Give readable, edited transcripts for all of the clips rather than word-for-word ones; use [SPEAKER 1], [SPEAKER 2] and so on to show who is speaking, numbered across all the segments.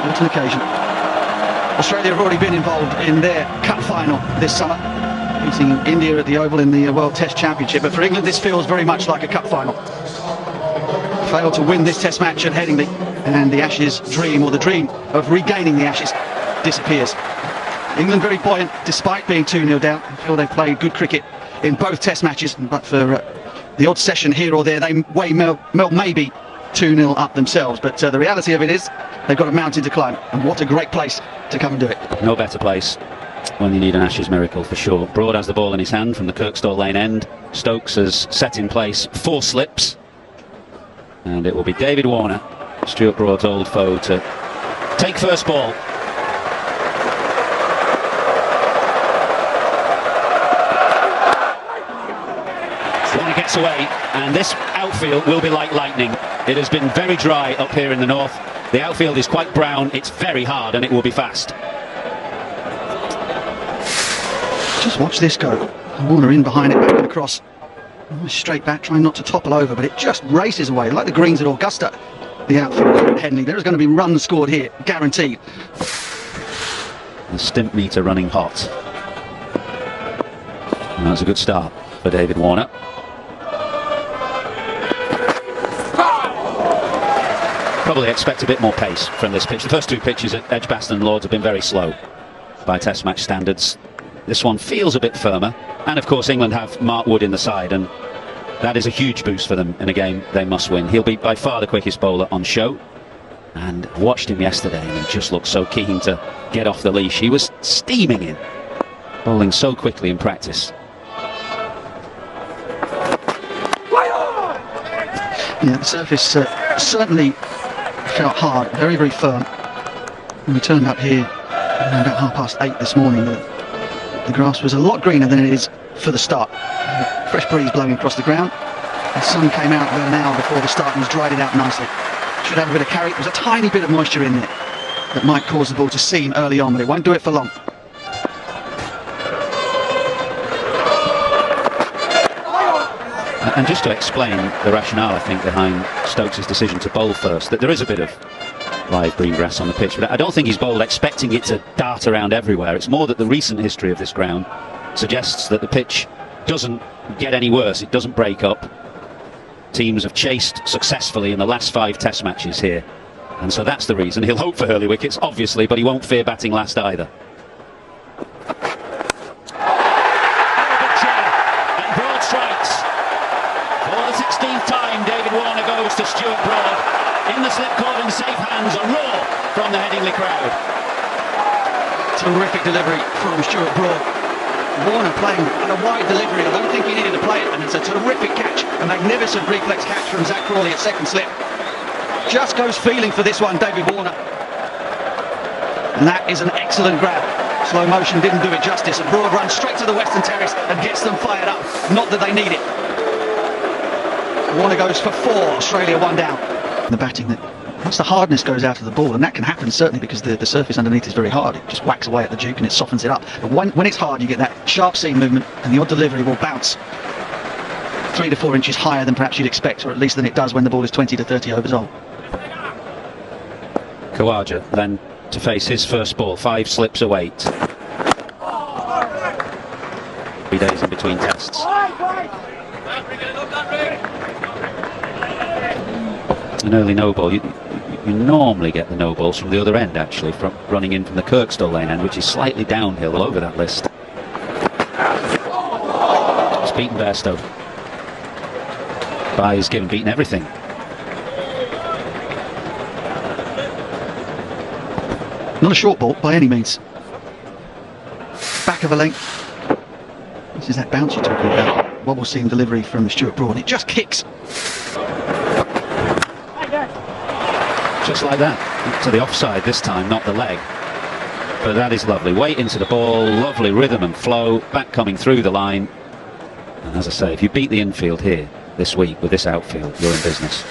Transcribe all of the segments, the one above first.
[SPEAKER 1] It's an occasion. Australia have already been involved in their cup final this summer, beating India at the Oval in the World Test Championship. But for England, this feels very much like a cup final. Failed to win this Test match at Headingley, and the Ashes dream, or the dream of regaining the Ashes, disappears. England very buoyant despite being 2-0 down. I feel they've played good cricket in both Test matches, but for the odd session here or there, they may be 2-0 up themselves. But the reality of it is they've got a mountain to climb, and what a great place to come and do it.
[SPEAKER 2] No better place when you need an Ashes miracle, for sure. Broad has the ball in his hand from the Kirkstall Lane end. Stokes has set in place 4 slips, and it will be David Warner, Stuart Broad's old foe, to take first ball. Warner gets away, and this outfield will be like lightning. It has been very dry up here in the north. The outfield is quite brown, it's very hard, and it will be fast.
[SPEAKER 1] Just watch this go. Warner in behind it, back and across. Straight back, trying not to topple over, but it just races away, like the greens at Augusta. The outfield at Headingley. There is going to be runs scored here, guaranteed.
[SPEAKER 2] The stimp meter running hot. And that's a good start for David Warner. Probably expect a bit more pace from this pitch. The first 2 pitches at Edgbaston and Lords have been very slow by Test match standards. This one feels a bit firmer, and of course England have Mark Wood in the side, and that is a huge boost for them in a game they must win. He'll be by far the quickest bowler on show, and I watched him yesterday and he just looked so keen to get off the leash. He was steaming in, bowling so quickly in practice.
[SPEAKER 1] Yeah, the surface certainly felt hard, very, very firm. When we turned up here around about 8:30 this morning, the grass was a lot greener than it is for the start. Fresh breeze blowing across the ground. The sun came out about an hour before the start and has dried it out nicely. Should have a bit of carry. There's a tiny bit of moisture in there that might cause the ball to seam early on, but it won't do it for long.
[SPEAKER 2] And just to explain the rationale, I think, behind Stokes' decision to bowl first, that there is a bit of live green grass on the pitch, but I don't think he's bowled expecting it to dart around everywhere. It's more that the recent history of this ground suggests that the pitch doesn't get any worse, it doesn't break up. Teams have chased successfully in the last 5 Test matches here, and so that's the reason. He'll hope for early wickets, obviously, but he won't fear batting last either. And Broad strikes. For the 16th time, David Warner goes to Stuart Broad. In the slip cord and safe hands, a roar from the Headingley crowd.
[SPEAKER 1] Terrific delivery from Stuart Broad. Warner playing in a wide delivery. I don't think he needed to play it, and it's a terrific catch, a magnificent reflex catch from Zach Crawley at second slip. Just goes feeling for this one, David Warner. And that is an excellent grab. Slow motion didn't do it justice, and Broad runs straight to the Western Terrace and gets them fired up. Not that they need it. Warner goes for 4, Australia 1 down. The batting, that once the hardness goes out of the ball, and that can happen certainly because the surface underneath is very hard, it just whacks away at the Duke and it softens it up. But when it's hard, you get that sharp seam movement, and the odd delivery will bounce 3 to 4 inches higher than perhaps you'd expect, or at least than it does when the ball is 20 to 30 overs old.
[SPEAKER 2] Khawaja then to face his first ball, 5 slips await. 3 days in between tests. An early no ball. You normally get the no balls from the other end, actually, from running in from the Kirkstall Lane end, which is slightly downhill all over that list. It's beaten Bairstow. He's beaten everything.
[SPEAKER 1] Not a short ball by any means. Back of a length. This is that bounce you're talking about. Wobble seam delivery from Stuart Broad. It just kicks.
[SPEAKER 2] Just like that, to the offside this time, not the leg. But that is lovely. Weight into the ball, lovely rhythm and flow, back coming through the line. And as I say, if you beat the infield here this week with this outfield, you're in business.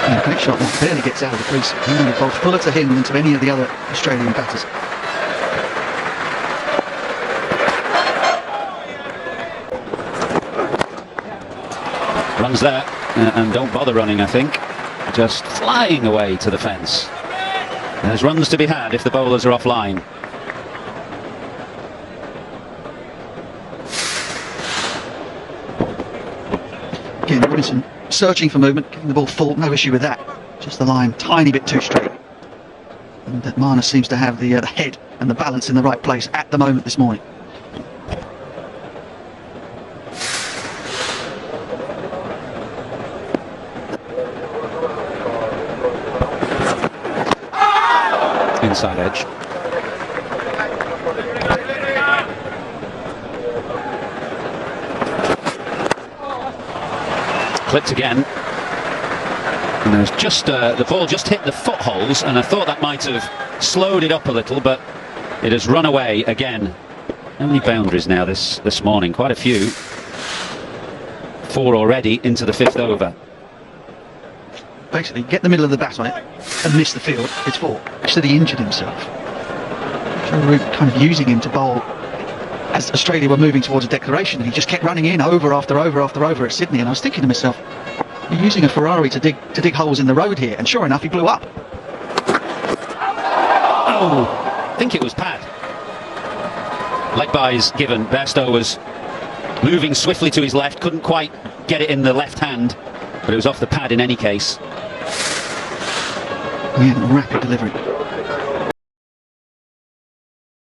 [SPEAKER 1] Yeah, great shot, that barely gets out of the crease. It bowls fuller to him than to any of the other Australian batters.
[SPEAKER 2] Runs there and don't bother running, I think. Just flying away to the fence. There's runs to be had if the bowlers are offline.
[SPEAKER 1] Again, Robinson searching for movement, getting the ball full, no issue with that. Just the line tiny bit too straight. And that Marnus seems to have the head and the balance in the right place at the moment this morning.
[SPEAKER 2] Inside edge. Clipped again. And there's just the ball just hit the footholes, and I thought that might have slowed it up a little, but it has run away again. How many boundaries now this morning? Quite a few. 4 already into the 5th over.
[SPEAKER 1] Basically, get the middle of the bat on it and miss the field, it's 4. Actually, he injured himself. Joe Root kind of using him to bowl as Australia were moving towards a declaration, and he just kept running in over after over after over at Sydney, and I was thinking to myself, you're using a Ferrari to dig holes in the road here, and sure enough, he blew up.
[SPEAKER 2] Oh, I think it was pad. Leg byes given. Bairstow was moving swiftly to his left, couldn't quite get it in the left hand, but it was off the pad in any case.
[SPEAKER 1] Yeah, rapid delivery.